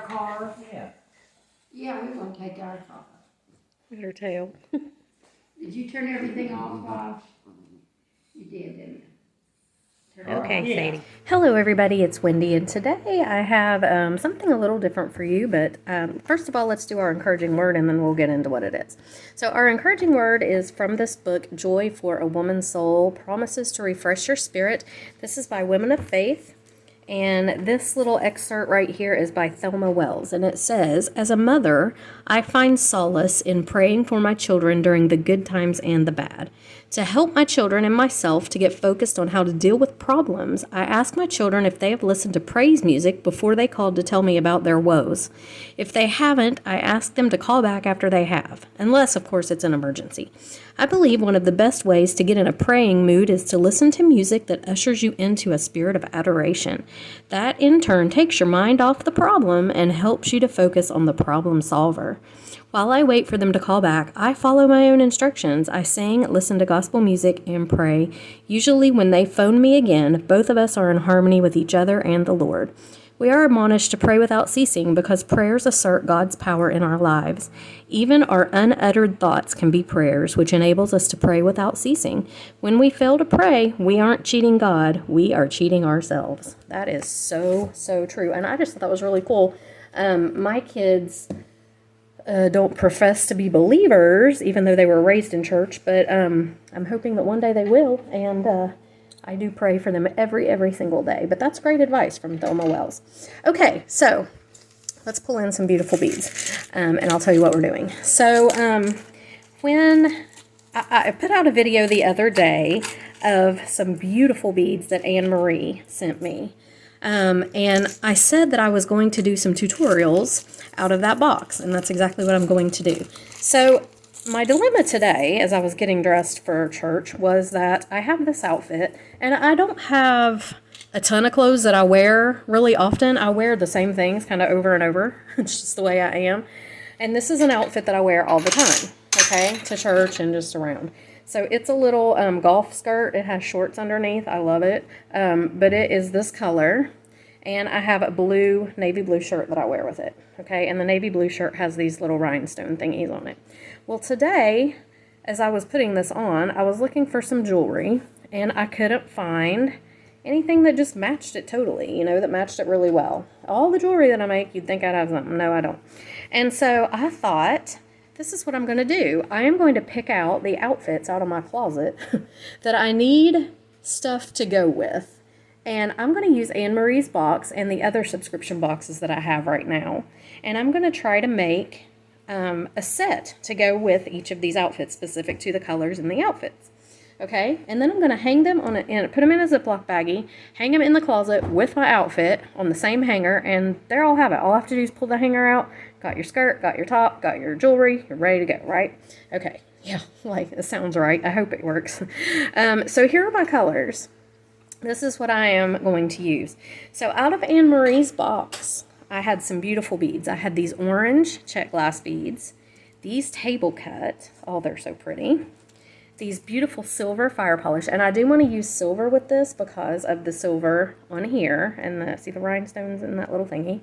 car. Yeah. Yeah, we're gonna take our car. At her tail. Did you turn everything off? You did, didn't you? Turn it Okay, off. Yeah. Sadie. Hello, everybody. It's Wendy, and today I have something a little different for you. But first of all, let's do our encouraging word, and then we'll get into what it is. So, our encouraging word is from this book, Joy for a Woman's Soul: Promises to Refresh Your Spirit. This is by Women of Faith. And this little excerpt right here is by Thelma Wells. And it says, "As a mother, I find solace in praying for my children during the good times and the bad. To help my children and myself to get focused on how to deal with problems, I ask my children if they have listened to praise music before they called to tell me about their woes. If they haven't, I ask them to call back after they have, unless, of course, it's an emergency. I believe one of the best ways to get in a praying mood is to listen to music that ushers you into a spirit of adoration. That, in turn, takes your mind off the problem and helps you to focus on the problem solver. While I wait for them to call back, I follow my own instructions. I sing, listen to gospel music, and pray. Usually when they phone me again, both of us are in harmony with each other and the Lord. We are admonished to pray without ceasing because prayers assert God's power in our lives. Even our unuttered thoughts can be prayers, which enables us to pray without ceasing. When we fail to pray, we aren't cheating God, we are cheating ourselves." That is so, so true. And I just thought that was really cool. My kids don't profess to be believers, even though they were raised in church, but I'm hoping that one day they will, and I do pray for them every single day. But that's great advice from Thelma Wells. Okay, so let's pull in some beautiful beads, and I'll tell you what we're doing. So when I put out a video the other day of some beautiful beads that Anne Marie sent me. And I said that I was going to do some tutorials out of that box, and that's exactly what I'm going to do. So my dilemma today, as I was getting dressed for church, was that I have this outfit, and I don't have a ton of clothes that I wear really often. I wear the same things kind of over and over. It's just the way I am. And this is an outfit that I wear all the time, okay, to church and just around. So it's a little golf skirt. It has shorts underneath. I love it. But it is this color. And I have a blue, navy blue shirt that I wear with it. Okay, and the navy blue shirt has these little rhinestone thingies on it. Well, today, as I was putting this on, I was looking for some jewelry. And I couldn't find anything that just matched it totally, you know, that matched it really well. All the jewelry that I make, you'd think I'd have something. No, I don't. And so I thought, this is what I'm going to do. I am going to pick out the outfits out of my closet that I need stuff to go with. And I'm going to use Anne Marie's box and the other subscription boxes that I have right now. And I'm going to try to make a set to go with each of these outfits specific to the colors in the outfits. Okay, and then I'm going to hang them on and put them in a Ziploc baggie, hang them in the closet with my outfit on the same hanger, and there I'll have it. All I have to do is pull the hanger out. Got your skirt, got your top, got your jewelry. You're ready to go, right? Okay, yeah, like, it sounds right. I hope it works. So here are my colors. This is what I am going to use. So out of Anne Marie's box, I had some beautiful beads. I had these orange check glass beads, these table cut. Oh, they're so pretty. These beautiful silver fire polish, and I do want to use silver with this because of the silver on here, and see the rhinestones in that little thingy.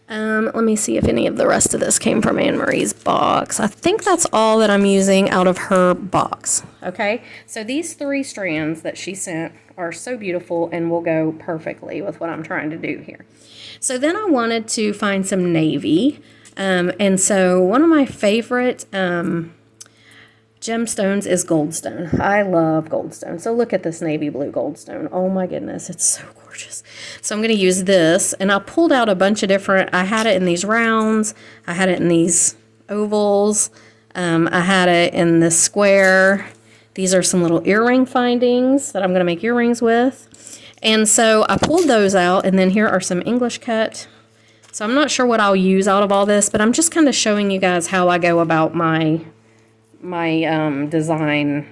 Let me see if any of the rest of this came from Anne Marie's box. I think that's all that I'm using out of her box. Okay, so these 3 strands that she sent are so beautiful and will go perfectly with what I'm trying to do here. So then I wanted to find some navy, and so one of my favorite gemstones is goldstone. I love goldstone. So look at this navy blue goldstone. Oh my goodness, it's so gorgeous. So I'm going to use this, and I pulled out a bunch of different, I had it in these rounds, I had it in these ovals, I had it in this square. These are some little earring findings that I'm going to make earrings with. And so I pulled those out, and then here are some English cut. So I'm not sure what I'll use out of all this, but I'm just kind of showing you guys how I go about my design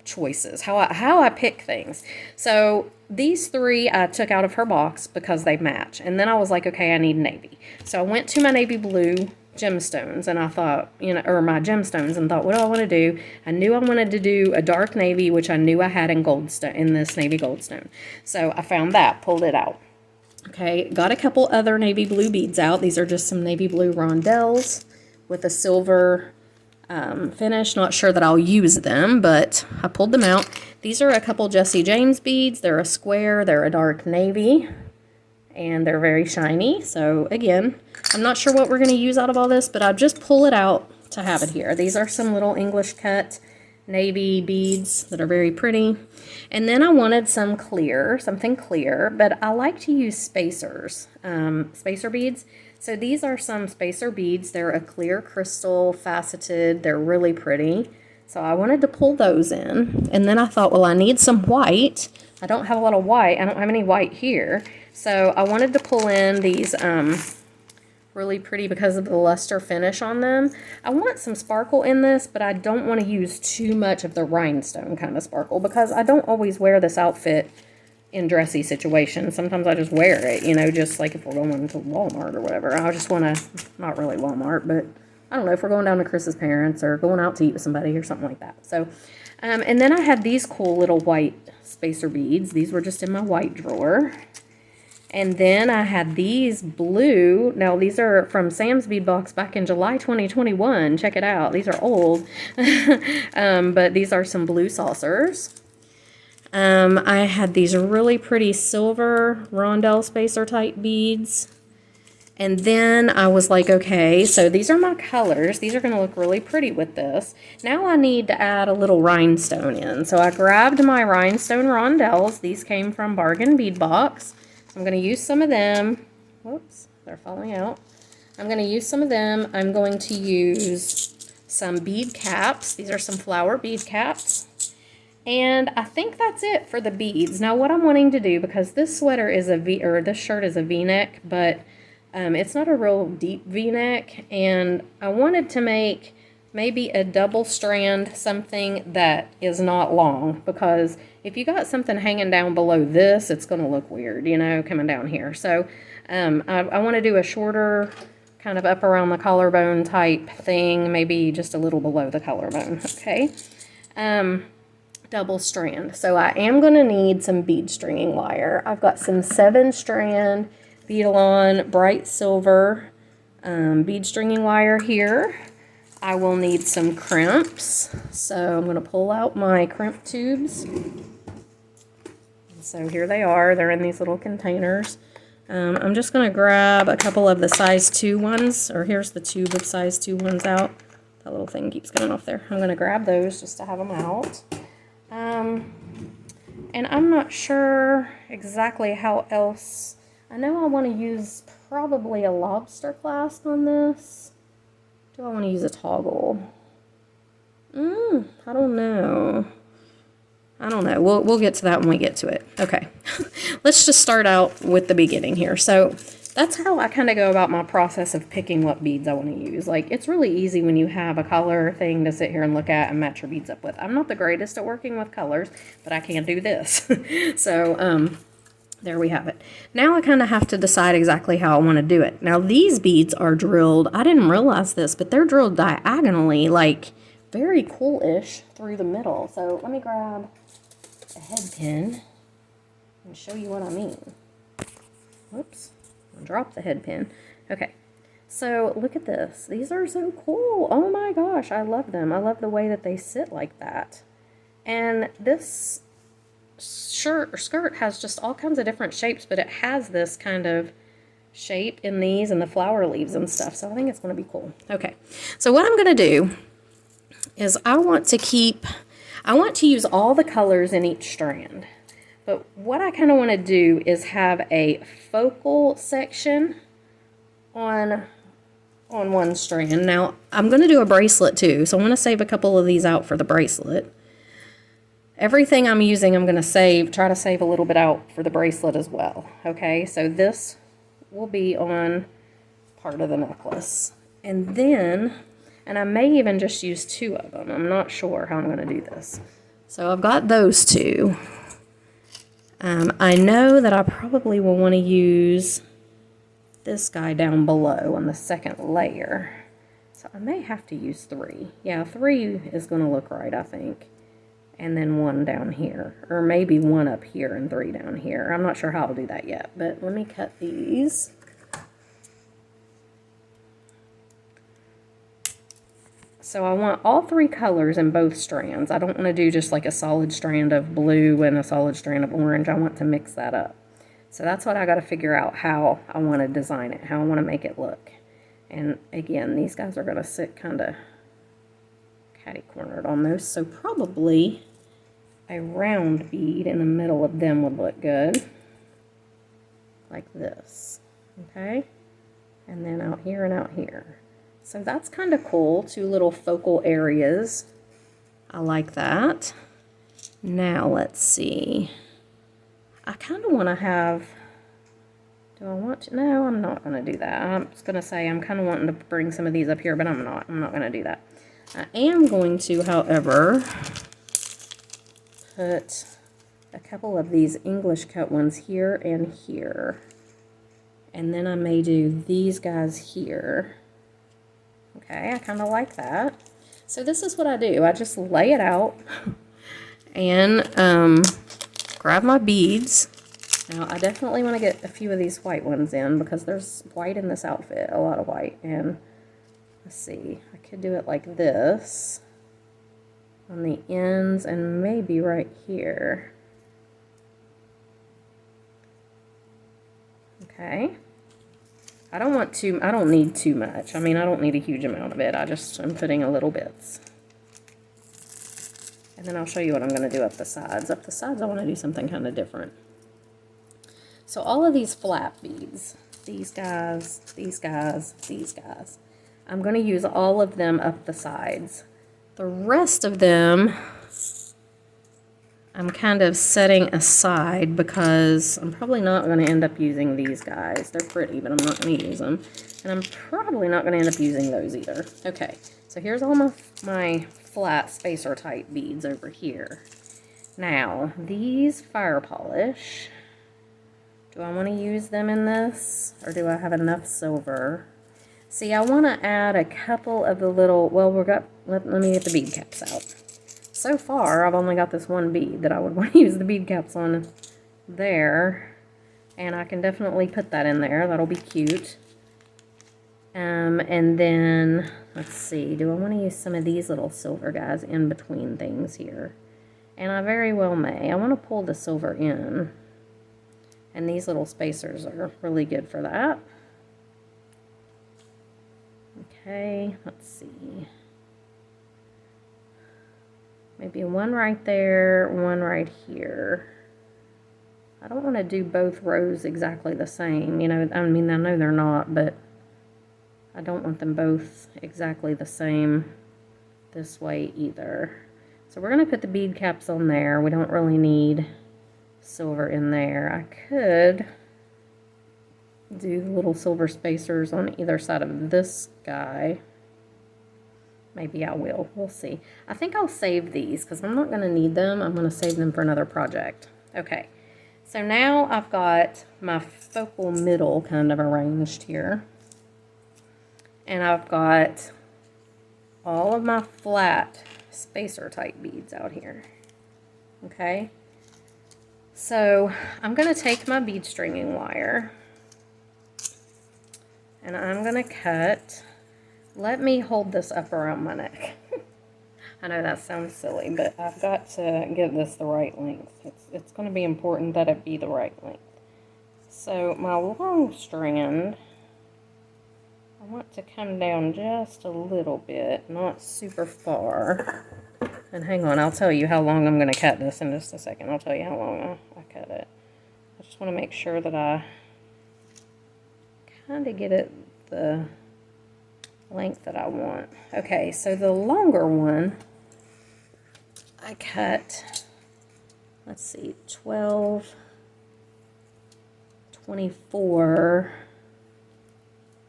choices, how I pick things. So these 3 I took out of her box because they match. And then I was like, okay, I need navy. So I went to my navy blue gemstones, and I thought, you know, or my gemstones, and thought, what do I want to do? I knew I wanted to do a dark navy, which I knew I had in goldstone, in this navy goldstone. So I found that, pulled it out. Okay, got a couple other navy blue beads out. These are just some navy blue rondelles with a silver finish. Not sure that I'll use them, but I pulled them out. These are a couple Jesse James beads. They're a square, they're a dark navy, and they're very shiny. So again, I'm not sure what we're going to use out of all this, but I'll just pull it out to have it here. These are some little English cut navy beads that are very pretty. And then I wanted some clear, something clear, but I like to use spacers, spacer beads. So these are some spacer beads. They're a clear crystal, faceted. They're really pretty. So I wanted to pull those in. And then I thought, well, I need some white. I don't have a lot of white. I don't have any white here. So I wanted to pull in these really pretty because of the luster finish on them. I want some sparkle in this, but I don't want to use too much of the rhinestone kind of sparkle because I don't always wear this outfit in dressy situations. Sometimes I just wear it, you know, just like if we're going to Walmart or whatever. I just want to, not really Walmart, but I don't know, if we're going down to Chris's parents or going out to eat with somebody or something like that. So, and then I had these cool little white spacer beads. These were just in my white drawer. And then I had these blue. Now, these are from Sam's Bead Box back in July 2021. Check it out. These are old. But these are some blue saucers. I had these really pretty silver rondelle spacer type beads. And then I was like, okay, so these are my colors. These are going to look really pretty with this. Now I need to add a little rhinestone in. So I grabbed my rhinestone rondelles. These came from Bargain Bead Box. I'm going to use some of them. Whoops, they're falling out. I'm going to use some of them. I'm going to use some bead caps. These are some flower bead caps. And I think that's it for the beads. Now what I'm wanting to do, because this sweater is a V, or this shirt is a V-neck, but it's not a real deep V-neck, and I wanted to make maybe a double strand, something that is not long, because if you got something hanging down below this, it's going to look weird, you know, coming down here. So I want to do a shorter, kind of up around the collarbone type thing, maybe just a little below the collarbone, okay? Double strand. So I am going to need some bead stringing wire. I've got some 7-strand Beadalon bright silver bead stringing wire here. I will need some crimps. So I'm going to pull out my crimp tubes. So here they are. They're in these little containers. I'm just going to grab a couple of the size 2 ones, or here's the tube of size 2 ones out. That little thing keeps going off there. I'm going to grab those just to have them out. And I'm not sure exactly how else. I know I want to use probably a lobster clasp on this. Do I want to use a toggle? I don't know. We'll get to that when we get to it. Okay. Let's just start out with the beginning here. So that's how I kind of go about my process of picking what beads I want to use. Like, it's really easy when you have a color thing to sit here and look at and match your beads up with. I'm not the greatest at working with colors, but I can do this. So, there we have it. Now I kind of have to decide exactly how I want to do it. Now these beads are drilled, I didn't realize this, but they're drilled diagonally, like very cool-ish through the middle. So let me grab a head pin and show you what I mean. Whoops, I dropped the head pin. Okay, so look at this. These are so cool. Oh my gosh, I love them. I love the way that they sit like that. And this shirt or skirt has just all kinds of different shapes, but it has this kind of shape in these and the flower leaves and stuff. So I think it's going to be cool. Okay, so what I'm going to do is I want to use all the colors in each strand. But what I kind of want to do is have a focal section on one strand. Now, I'm going to do a bracelet too, so I want to save a couple of these out for the bracelet. Everything I'm using, I'm going to try to save a little bit out for the bracelet as well. Okay, so this will be on part of the necklace. And then, and I may even just use 2 of them. I'm not sure how I'm going to do this. So I've got those 2. I know that I probably will want to use this guy down below on the second layer. So I may have to use 3. Yeah, 3 is going to look right, I think. and then 1 down here, or maybe 1 up here and 3 down here. I'm not sure how I'll do that yet, but let me cut these. So I want all 3 colors in both strands. I don't want to do just like a solid strand of blue and a solid strand of orange. I want to mix that up. So that's what I got to figure out, how I want to design it, how I want to make it look. And again, these guys are going to sit kind of catty-cornered almost, so probably a round bead in the middle of them would look good. Like this. Okay? And then out here and out here. So that's kind of cool. 2 little focal areas. I like that. Now let's see. I kind of want to have, do I want to? No, I'm not going to do that. I'm just going to say I'm kind of wanting to bring some of these up here, but I'm not. I'm not going to do that. I am going to, however, put a couple of these English cut ones here and here. And then I may do these guys here. Okay, I kind of like that. So this is what I do. I just lay it out and grab my beads. Now I definitely want to get a few of these white ones in because there's white in this outfit, a lot of white. And let's see, I could do it like this on the ends and maybe right here. Okay. I don't need too much. I mean, I don't need a huge amount of it. I just am putting a little bits. And then I'll show you what I'm going to do up the sides. Up the sides, I want to do something kind of different. So all of these flap beads, these guys, these guys, these guys, I'm going to use all of them up the sides. The rest of them, I'm kind of setting aside because I'm probably not going to end up using these guys. They're pretty, but I'm not going to use them. And I'm probably not going to end up using those either. Okay, so here's all my flat spacer type beads over here. Now, these fire polish, do I want to use them in this? Or do I have enough silver? See, I want to add a couple of the little, well, let me get the bead caps out. So far, I've only got this one bead that I would want to use the bead caps on there. And I can definitely put that in there. That'll be cute. And then, let's see, do I want to use some of these little silver guys in between things here? And I very well may. I want to pull the silver in. And these little spacers are really good for that. Okay, let's see. Maybe one right there, one right here. I don't want to do both rows exactly the same. You know, I mean, I know they're not, but I don't want them both exactly the same this way either. So we're going to put the bead caps on there. We don't really need silver in there. I could do little silver spacers on either side of this guy. Maybe I will. We'll see. I think I'll save these because I'm not going to need them. I'm going to save them for another project. Okay. So now I've got my focal middle kind of arranged here. And I've got all of my flat spacer type beads out here. Okay. So I'm going to take my bead stringing wire. And I'm going to cut. Let me hold this up around my neck. I know that sounds silly, but I've got to get this the right length. It's going to be important that it be the right length. So my long strand, I want to come down just a little bit, not super far. And hang on, I'll tell you how long I'm going to cut this in just a second. I'll tell you how long I cut it. I just want to make sure that I kind of get it the length that I want. Okay, so the longer one, I cut, let's see, 12, 24,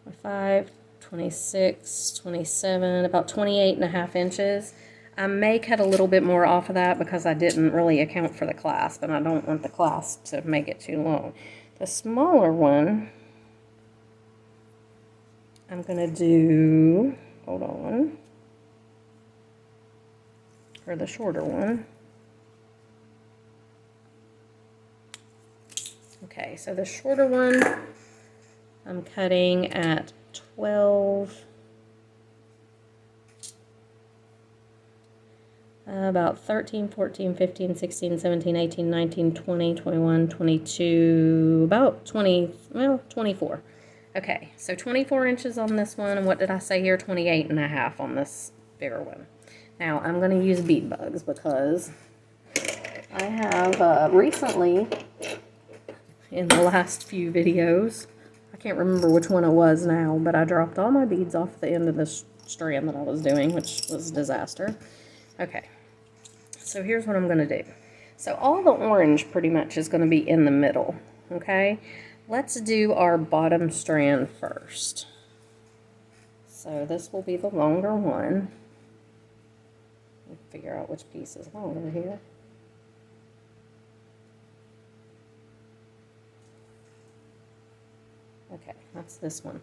25, 26, 27, about 28.5 inches. I may cut a little bit more off of that because I didn't really account for the clasp, and I don't want the clasp to make it too long. The smaller one, I'm going to do, hold on, or the shorter one, Okay, so the shorter one, I'm cutting at 12, about 13, 14, 15, 16, 17, 18, 19, 20, 21, 22, about 20, well, 24. Okay, so 24 inches on this one, and what did I say here? 28 and a half on this bigger one. Now, I'm going to use bead bugs because I have recently, in the last few videos, I can't remember which one it was now, but I dropped all my beads off the end of this strand that I was doing, which was a disaster. Okay, so here's what I'm going to do. So all the orange pretty much is going to be in the middle, okay? Let's do our bottom strand first. So this will be the longer one. Figure out which piece is longer here. Okay, that's this one.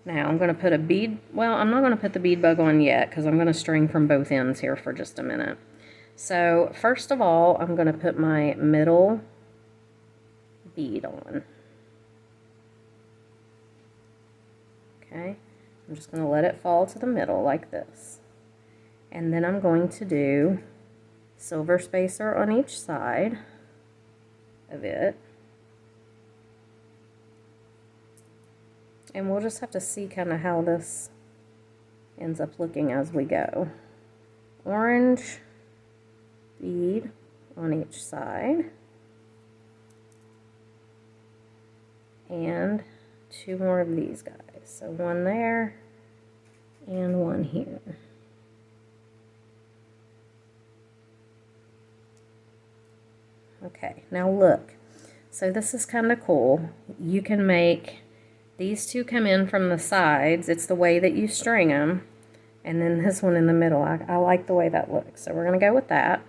Now I'm going to put a bead, well, I'm not going to put the bead bug on yet because I'm going to string from both ends here for just a minute. So first of all, I'm going to put my middle bead on. Okay, I'm just going to let it fall to the middle like this. And then I'm going to do silver spacer on each side of it. And we'll just have to see kind of how this ends up looking as we go. Orange bead on each side. And 2 more of these guys. So 1 there and 1 here. Okay, now look. So this is kind of cool. You can make these 2 come in from the sides. It's the way that you string them. And then this one in the middle. I like the way that looks. So we're going to go with that.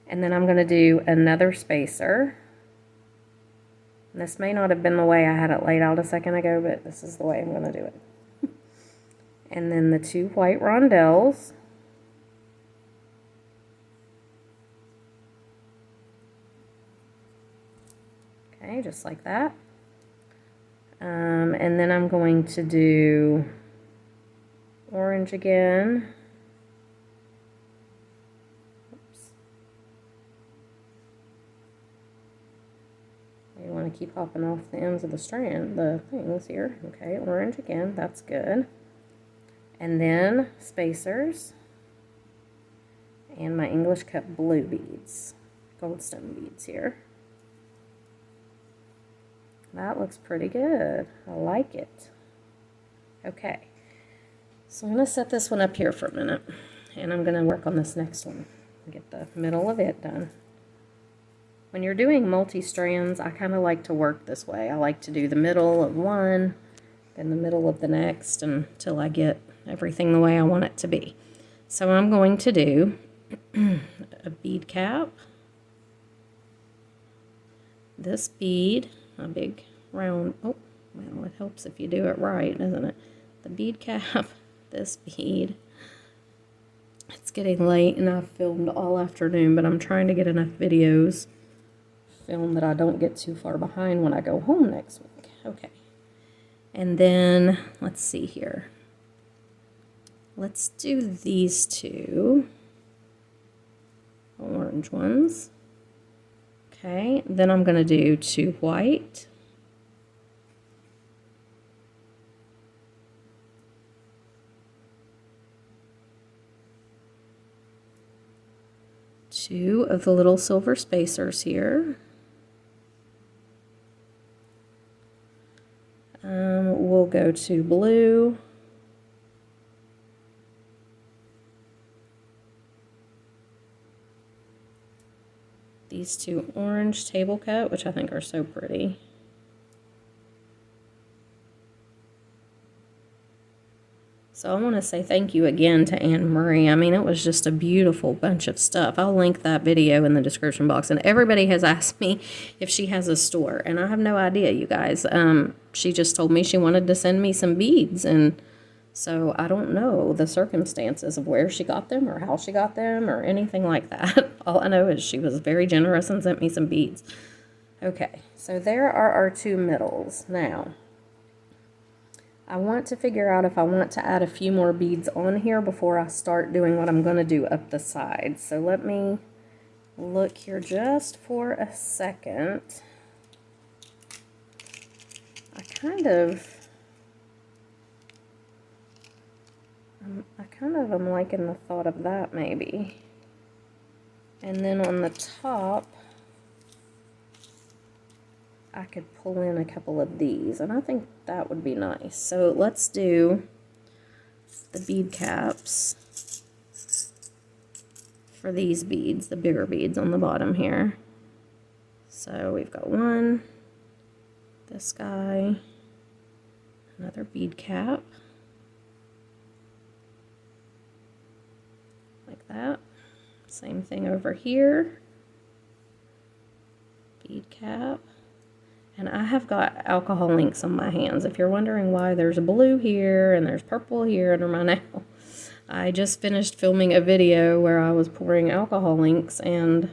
And then I'm going to do another spacer. And this may not have been the way I had it laid out a second ago, but this is the way I'm going to do it. And then the 2 white rondelles. Okay, just like that. And then I'm going to do orange again. Oops. You want to keep hopping off the ends of the strand, the things here. Okay, orange again, that's good. And then spacers. And my English cup blue beads, goldstone beads here. That looks pretty good. I like it. Okay, so I'm going to set this one up here for a minute, and I'm going to work on this next one. Get the middle of it done. When you're doing multi-strands, I kind of like to work this way. I like to do the middle of one, then the middle of the next, until I get everything the way I want it to be. So I'm going to do a bead cap, this bead, a big round, oh, well, it helps if you do it right, doesn't it? The bead cap, this bead. It's getting late and I've filmed all afternoon, but I'm trying to get enough videos filmed that I don't get too far behind when I go home next week. Okay. And then, let's see here. Let's do these 2 orange ones. Okay, then I'm going to do 2 white. Two of the little silver spacers here. We'll go to blue. These 2 orange table cut, which I think are so pretty. So I want to say thank you again to Anne Marie. I mean, it was just a beautiful bunch of stuff. I'll link that video in the description box. And everybody has asked me if she has a store. And I have no idea, you guys. She just told me she wanted to send me some beads. And so I don't know the circumstances of where she got them or how she got them or anything like that. All I know is she was very generous and sent me some beads. Okay, so there are our two middles. Now, I want to figure out if I want to add a few more beads on here before I start doing what I'm going to do up the sides. So let me look here just for a second. I kind of am liking the thought of that maybe. And then on the top, I could pull in a couple of these, and I think that would be nice. So let's do the bead caps for these beads, the bigger beads on the bottom here. So we've got one, this guy, another bead cap, like that. Same thing over here, bead cap. And I have got alcohol inks on my hands. If you're wondering why there's a blue here and there's purple here under my nail, I just finished filming a video where I was pouring alcohol inks, and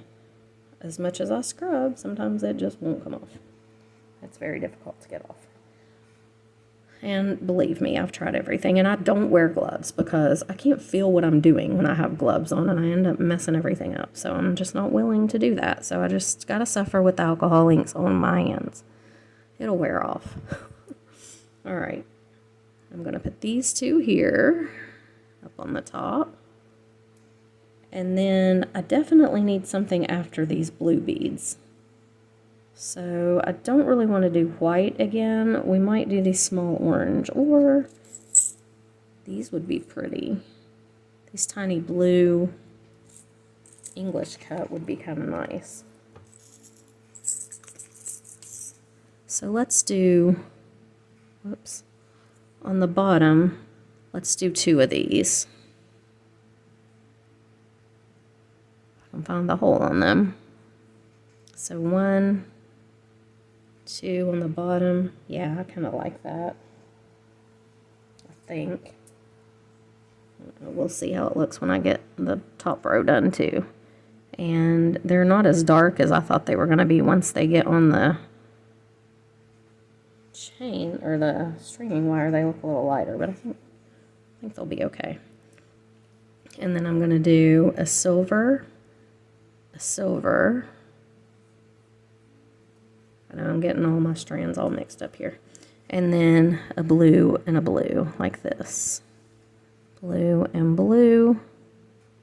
as much as I scrub, sometimes it just won't come off. It's very difficult to get off. And believe me, I've tried everything, and I don't wear gloves because I can't feel what I'm doing when I have gloves on, and I end up messing everything up. So I'm just not willing to do that. So I just gotta suffer with the alcohol inks on my hands. It'll wear off. All right, I'm gonna put these two here up on the top. And then I definitely need something after these blue beads. So I don't really want to do white again. We might do these small orange, or these would be pretty. These tiny blue English cut would be kind of nice. So let's do, whoops, on the bottom, let's do two of these. I can find the hole on them. So 1, 2 on the bottom. Yeah, I kind of like that, I think. We'll see how it looks when I get the top row done too. And they're not as dark as I thought they were going to be once they get on the chain or the stringing wire. They look a little lighter, but I think they'll be okay. And then I'm going to do a silver, I know I'm getting all my strands all mixed up here. And then a blue and a blue, like this. Blue and blue.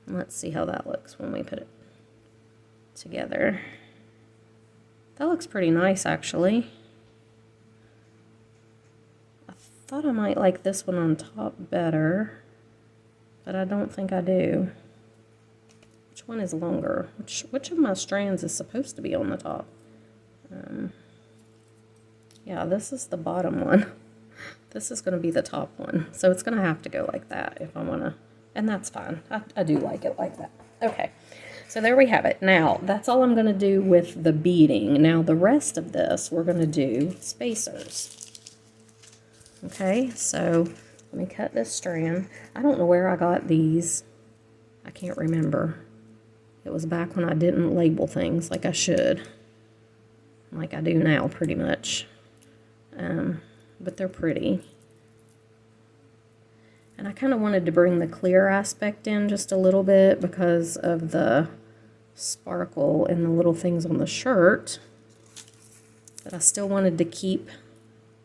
Let's see how that looks when we put it together. That looks pretty nice, actually. I thought I might like this one on top better, but I don't think I do. Which one is longer? Which of my strands is supposed to be on the top? Yeah, this is the bottom one. This is going to be the top one. So it's going to have to go like that if I want to, and that's fine. I do like it like that. Okay, so there we have it. Now, that's all I'm going to do with the beading. Now, the rest of this, we're going to do spacers. Okay, so let me cut this strand. I don't know where I got these. I can't remember. It was back when I didn't label things like I should. Like I do now, pretty much. But they're pretty. And I kind of wanted to bring the clear aspect in just a little bit because of the sparkle and the little things on the shirt. But I still wanted to keep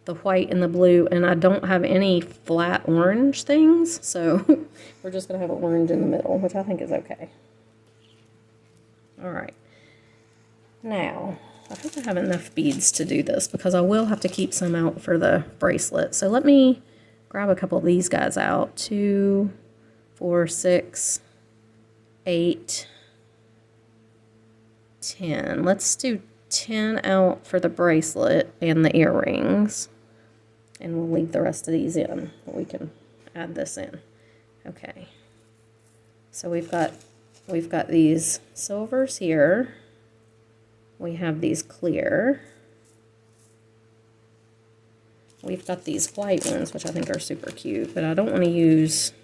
the white and the blue, and I don't have any flat orange things, so we're just going to have an orange in the middle, which I think is okay. All right. Now, I hope I have enough beads to do this because I will have to keep some out for the bracelet. So let me grab a couple of these guys out. 2, 4, 6, 8, 10. Let's do 10 out for the bracelet and the earrings. And we'll leave the rest of these in. We can add this in. Okay. So we've got these silvers here. We have these clear. We've got these white ones, which I think are super cute, but I don't want to use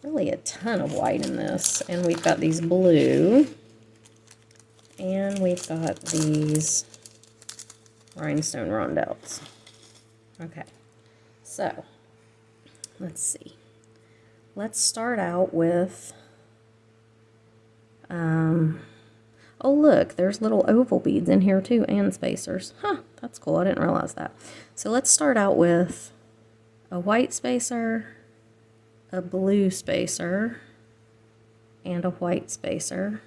really a ton of white in this. And we've got these blue. And we've got these rhinestone rondelles. Okay, so let's see. Let's start out with, oh look, there's little oval beads in here too, and spacers. Huh, that's cool, I didn't realize that. So let's start out with a white spacer, a blue spacer, and a white spacer.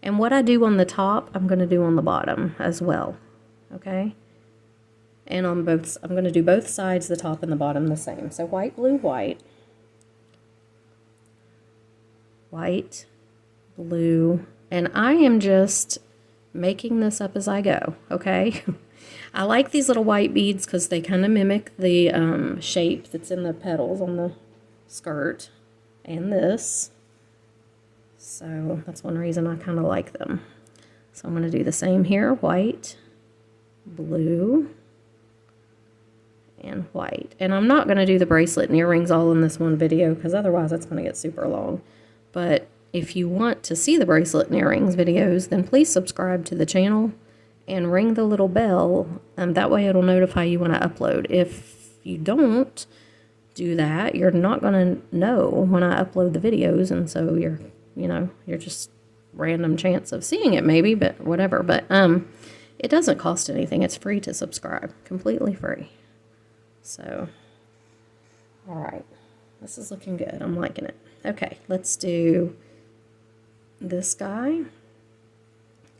And what I do on the top, I'm going to do on the bottom as well, okay? And on both, I'm going to do both sides, the top and the bottom, the same. So white, blue, white. White, blue, and I am just making this up as I go, okay? I like these little white beads because they kind of mimic the shape that's in the petals on the skirt and this. So that's one reason I kind of like them. So I'm going to do the same here, white, blue, and white. And I'm not going to do the bracelet and earrings all in this one video because otherwise it's going to get super long. But if you want to see the bracelet and earrings videos, then please subscribe to the channel and ring the little bell. That way it'll notify you when I upload. If you don't do that, you're not going to know when I upload the videos. And so you're just random chance of seeing it maybe, but whatever. But it doesn't cost anything. It's free to subscribe. Completely free. So, all right. This is looking good. I'm liking it. Okay, let's do this guy,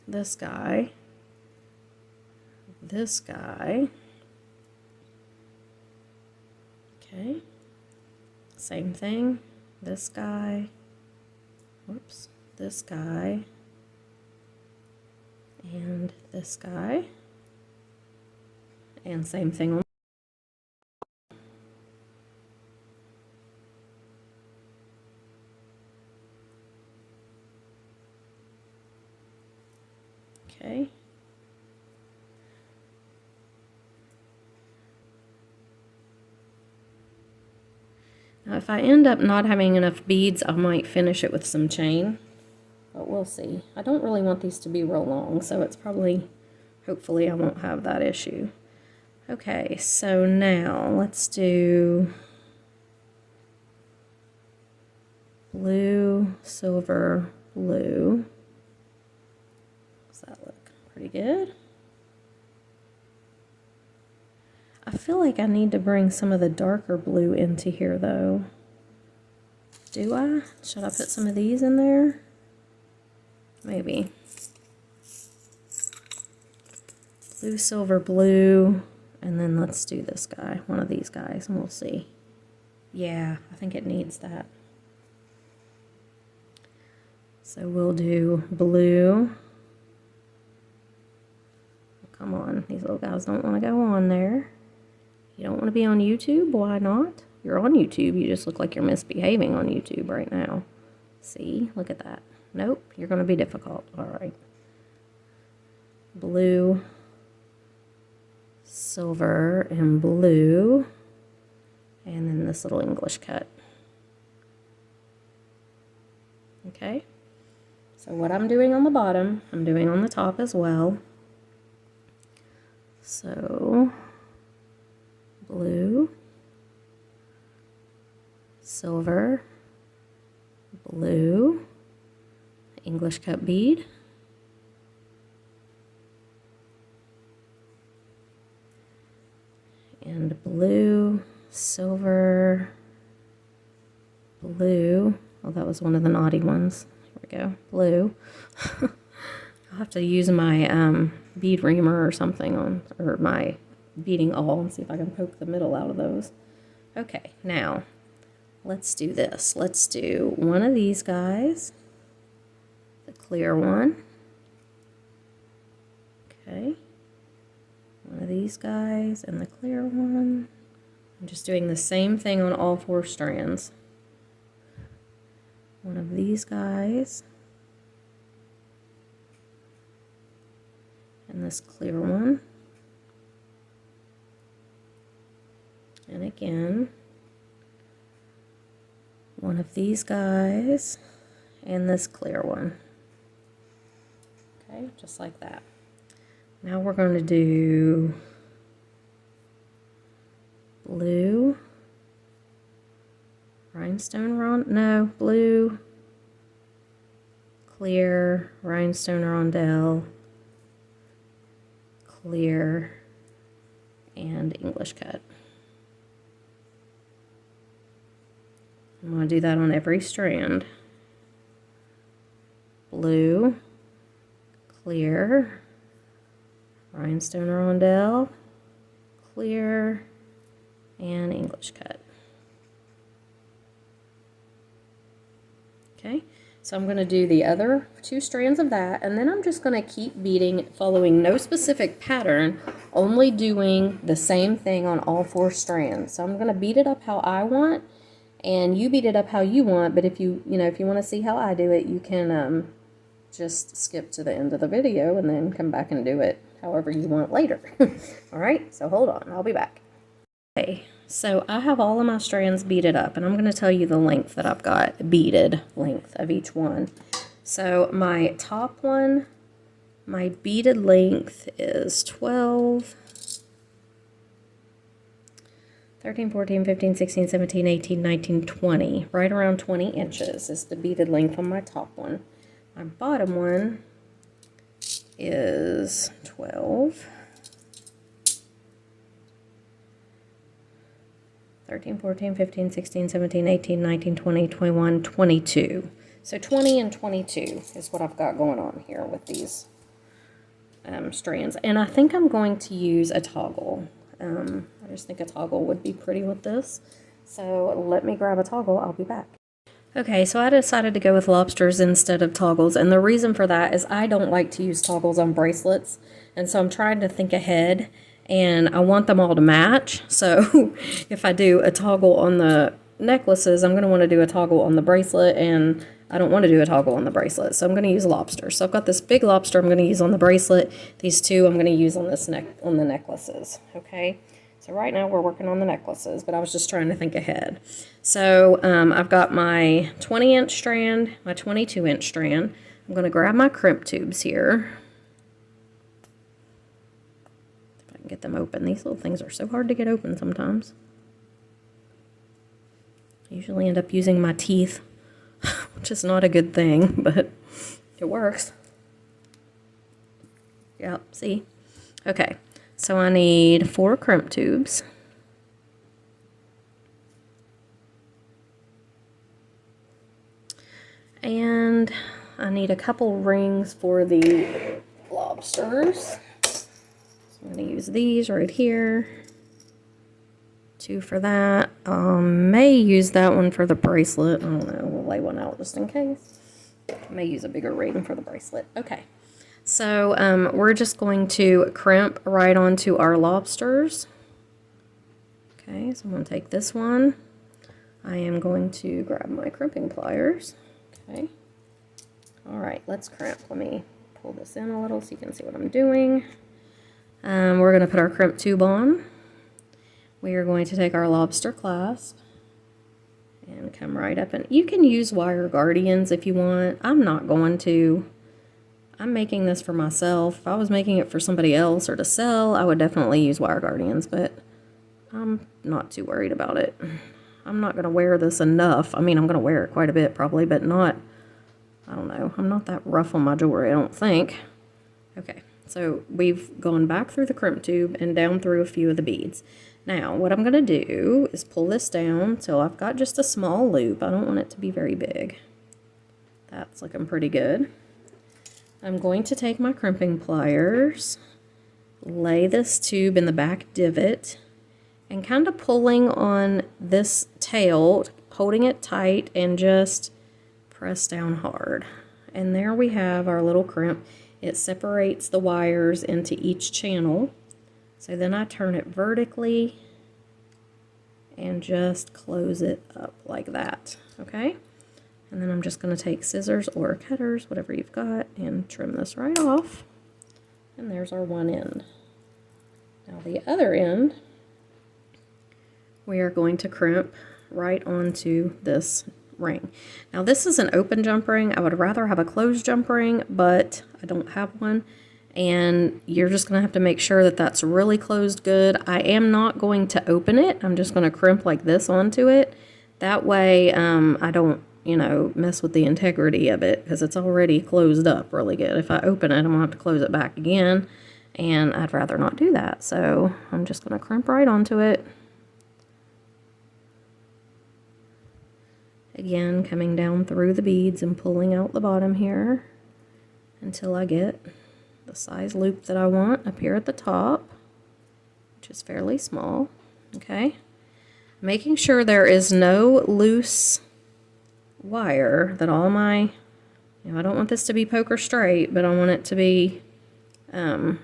this guy, this guy. Okay, same thing, this guy, whoops, this guy, and this guy, and same thing on. Okay. Now if I end up not having enough beads, I might finish it with some chain, but we'll see. I don't really want these to be real long, so it's probably, hopefully I won't have that issue. Okay, so now let's do blue, silver, blue. Does that look pretty good? I feel like I need to bring some of the darker blue into here though. Do I? Should I put some of these in there? Maybe. Blue, silver, blue, and then let's do this guy, one of these guys, and we'll see. Yeah, I think it needs that. So we'll do blue. Come on, these little guys don't want to go on there. You don't want to be on YouTube? Why not? You're on YouTube. You just look like you're misbehaving on YouTube right now. See? Look at that. Nope. You're going to be difficult. All right. Blue, silver, and blue. And then this little English cut. Okay. So what I'm doing on the bottom, I'm doing on the top as well. So blue, silver, blue, English cut bead, and blue, silver, blue. Oh, that was one of the naughty ones. Here we go, blue. I'll have to use my bead reamer or something on, or my beading awl, and see if I can poke the middle out of those. Okay, now let's do this. Let's do one of these guys, the clear one. Okay, one of these guys and the clear one. I'm just doing the same thing on all 4 strands. One of these guys and this clear one. And again, one of these guys and this clear one. Okay, just like that. Now we're going to do blue, rhinestone blue, clear, rhinestone rondelle, clear, and English cut. I'm going to do that on every strand. Blue, clear, rhinestone rondelle, clear, and English cut. Okay, so I'm going to do the other 2 strands of that, and then I'm just going to keep beading, following no specific pattern, only doing the same thing on all 4 strands. So I'm going to bead it up how I want, and you bead it up how you want, but if you want to see how I do it, you can just skip to the end of the video and then come back and do it however you want later. All right, so hold on, I'll be back. Okay, so I have all of my strands beaded up, and I'm going to tell you the length that I've got, beaded length of each one. So my top one, my beaded length is 12, 13, 14, 15, 16, 17, 18, 19, 20. Right around 20 inches is the beaded length on my top one. My bottom one is 12, 13, 14, 15, 16, 17, 18, 19, 20, 21, 22. So 20 and 22 is what I've got going on here with these strands. And I think I'm going to use a toggle. I just think a toggle would be pretty with this. So let me grab a toggle. I'll be back. Okay, so I decided to go with lobsters instead of toggles. And the reason for that is I don't like to use toggles on bracelets. And so I'm trying to think ahead. And I want them all to match. So if I do a toggle on the necklaces, I'm going to want to do a toggle on the bracelet, and I don't want to do a toggle on the bracelet. So I'm going to use lobster. So I've got this big lobster I'm going to use on the bracelet. These 2 I'm going to use on the necklaces. Okay. So right now we're working on the necklaces, but I was just trying to think ahead. So I've got my 20-inch strand, my 22-inch strand. I'm going to grab my crimp tubes here. Get them open. These little things are so hard to get open sometimes. I usually end up using my teeth, which is not a good thing, but it works. Yep, see? Okay, so I need 4 crimp tubes. And I need a couple rings for the lobsters. I'm going to use these right here. 2 for that. May use that one for the bracelet. I don't know. We'll lay one out just in case. May use a bigger ring for the bracelet. Okay. So we're just going to crimp right onto our lobsters. Okay, so I'm going to take this one. I am going to grab my crimping pliers. Okay. All right, let's crimp. Let me pull this in a little so you can see what I'm doing. We're going to put our crimp tube on. We are going to take our lobster clasp and come right up. And you can use wire guardians if you want. I'm not going to. I'm making this for myself. If I was making it for somebody else or to sell, I would definitely use wire guardians, but I'm not too worried about it. I'm not going to wear this enough. I mean, I'm going to wear it quite a bit probably, but not, I don't know. I'm not that rough on my jewelry, I don't think. Okay. So we've gone back through the crimp tube and down through a few of the beads. Now, what I'm going to do is pull this down till I've got just a small loop. I don't want it to be very big. That's looking pretty good. I'm going to take my crimping pliers, lay this tube in the back divot, and kind of pulling on this tail, holding it tight, and just press down hard. And there we have our little crimp. It separates the wires into each channel. So then I turn it vertically and just close it up like that, okay? And then I'm just going to take scissors or cutters, whatever you've got, and trim this right off. And there's our one end. Now the other end, we are going to crimp right onto this ring. Now this is an open jump ring. I would rather have a closed jump ring, but I don't have one. and you're just going to have to make sure that that's really closed good. I am not going to open it. I'm just going to crimp like this onto it. That way I don't, mess with the integrity of it because it's already closed up really good. If I open it, I'm going to have to close it back again, and I'd rather not do that. So I'm just going to crimp right onto it. Again, coming down through the beads and pulling out the bottom here until I get the size loop that I want up here at the top, which is fairly small. Okay. Making sure there is no loose wire, that all my, I don't want this to be poker straight, but I want it to be, oh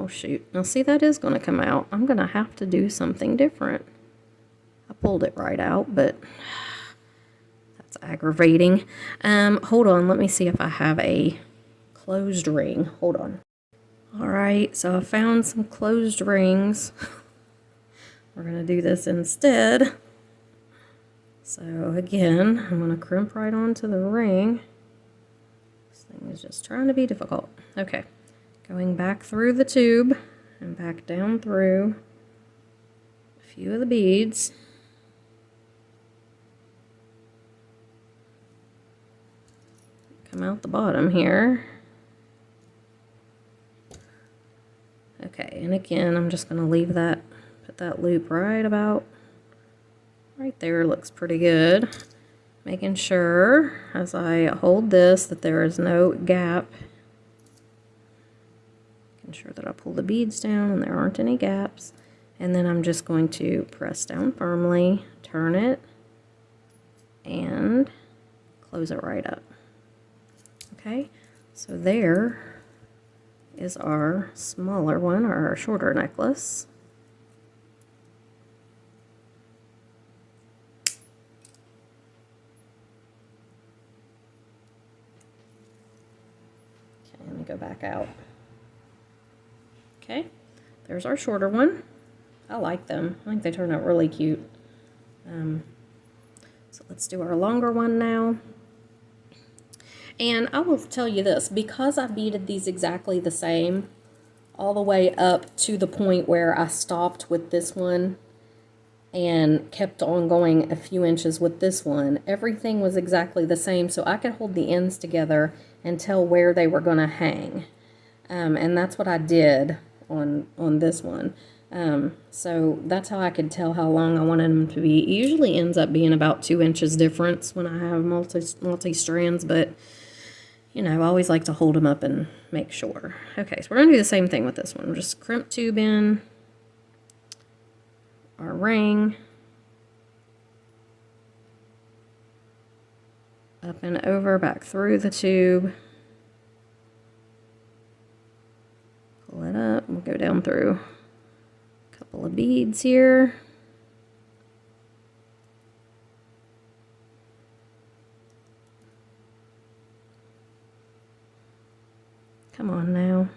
shoot. Now see, that is going to come out. I'm going to have to do something different. I pulled it right out, but that's aggravating. Hold on, let me see if I have a closed ring. Hold on. All right, so I found some closed rings. We're going to do this instead. So again, I'm going to crimp right onto the ring. This thing is just trying to be difficult. Okay, going back through the tube and back down through a few of the beads. Come out the bottom here. Okay, and again, I'm just going to leave that, put that loop right about right there. Looks pretty good. Making sure as I hold this that there is no gap. Making sure that I pull the beads down and there aren't any gaps. And then I'm just going to press down firmly, turn it, and close it right up. Okay, so there is our smaller one, or our shorter necklace. Okay, let me go back out. Okay, there's our shorter one. I like them. I think they turn out really cute. So let's do our longer one now. And I will tell you this, because I beaded these exactly the same all the way up to the point where I stopped with this one and kept on going a few inches with this one, everything was exactly the same, so I could hold the ends together and tell where they were going to hang. And that's what I did on this one. So that's how I could tell how long I wanted them to be. It usually ends up being about 2 inches difference when I have multi-strands, but I always like to hold them up and make sure. Okay, so we're going to do the same thing with this one. Just crimp tube in our ring, up and over, back through the tube, pull it up, we'll go down through a couple of beads here. Come on now.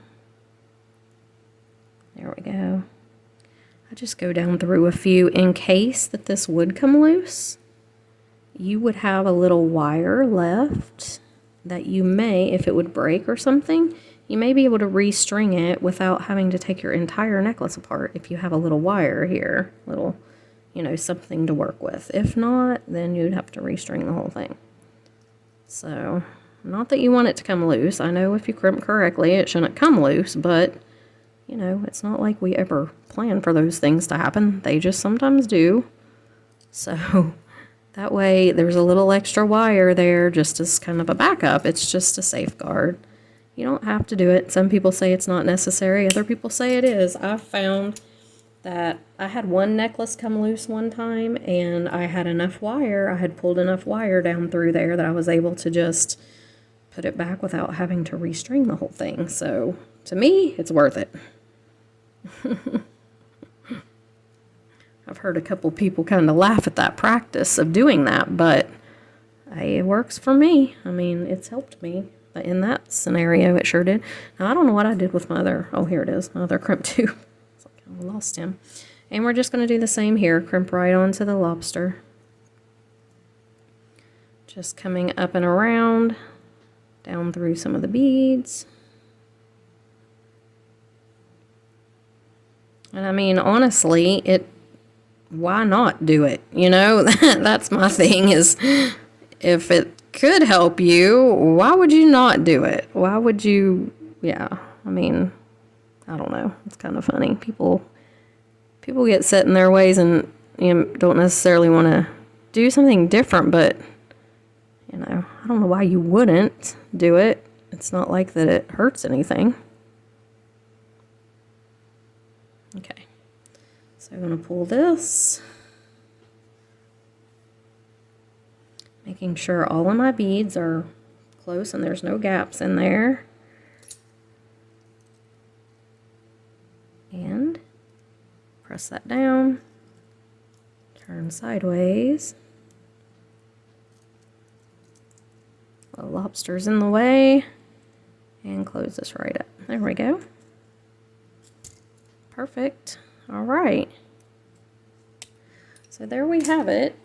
There we go. I just go down through a few in case that this would come loose. You would have a little wire left that you may, if it would break or something, you may be able to restring it without having to take your entire necklace apart if you have a little wire here, little, something to work with. If not, then you'd have to restring the whole thing. So, not that you want it to come loose. I know if you crimp correctly, it shouldn't come loose, but, it's not like we ever plan for those things to happen. They just sometimes do. So, that way there's a little extra wire there just as kind of a backup. It's just a safeguard. You don't have to do it. Some people say it's not necessary. Other people say it is. I've found that I had one necklace come loose one time, and I had enough wire. I had pulled enough wire down through there that I was able to just put it back without having to restring the whole thing. So to me, it's worth it. I've heard a couple people kind of laugh at that practice of doing that, but it works for me. I mean, it's helped me. In that scenario, it sure did. Now, I don't know what I did with my other, oh, here it is, my other crimp tube. It's like I lost him. And we're just going to do the same here. Crimp right onto the lobster. Just coming up and around, down through some of the beads. And I mean, honestly, why not do it? You know, that's my thing is if it could help you, why would you not do it? Why would you, yeah, I mean, I don't know. It's kind of funny. People get set in their ways and don't necessarily want to do something different, but you know, I don't know why you wouldn't do it. It's not like that it hurts anything. Okay. So I'm going to pull this. Making sure all of my beads are close and there's no gaps in there. And press that down. Turn sideways. The lobster's in the way. And close this right up. There we go. Perfect. All right. So there we have it.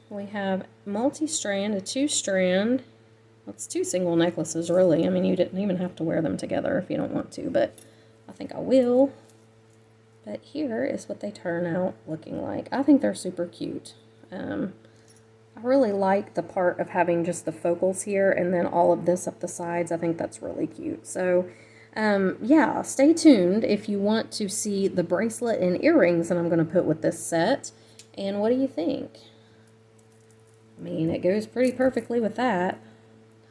We have multi-strand, a 2-strand. Well, it's 2 single necklaces, really. I mean, you didn't even have to wear them together if you don't want to, but I think I will. But here is what they turn out looking like. I think they're super cute. I really like the part of having just the focals here and then all of this up the sides. I think that's really cute. So, yeah, stay tuned if you want to see the bracelet and earrings that I'm going to put with this set. And what do you think? I mean, it goes pretty perfectly with that.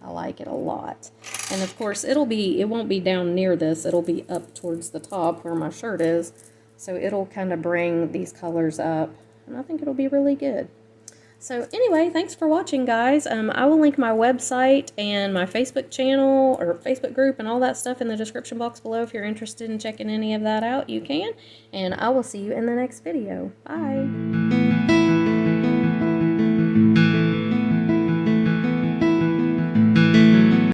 I like it a lot. And of course, it won't be down near this. It'll be up towards the top where my shirt is. So it'll kind of bring these colors up. And I think it'll be really good. So anyway, thanks for watching, guys. I will link my website and my Facebook channel or Facebook group and all that stuff in the description box below. If you're interested in checking any of that out, you can. And I will see you in the next video. Bye.